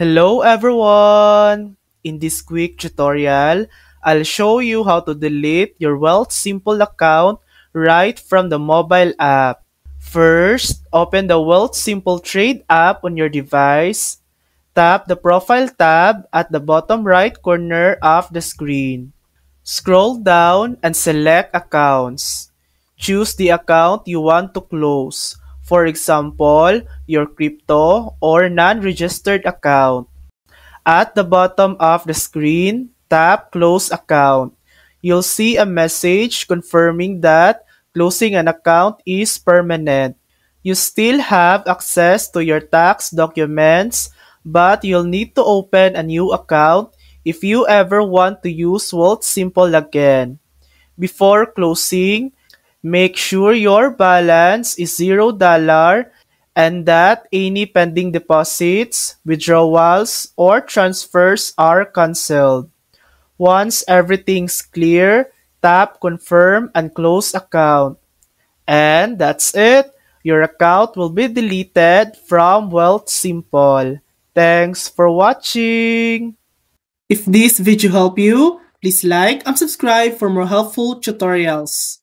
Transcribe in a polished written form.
Hello everyone! In this quick tutorial, I'll show you how to delete your Wealth Simple account right from the mobile app. First, open the Wealth Simple Trade app on your device. Tap the Profile tab at the bottom right corner of the screen. Scroll down and select Accounts. Choose the account you want to close. For example, your crypto or non-registered account. At the bottom of the screen, tap Close Account. You'll see a message confirming that closing an account is permanent. You still have access to your tax documents, but you'll need to open a new account if you ever want to use Vault Simple again. Before closing, make sure your balance is $0 and that any pending deposits, withdrawals, or transfers are canceled. Once everything's clear, tap Confirm and Close Account. And that's it. Your account will be deleted from Wealth Simple. Thanks for watching. If this video helped you, please like and subscribe for more helpful tutorials.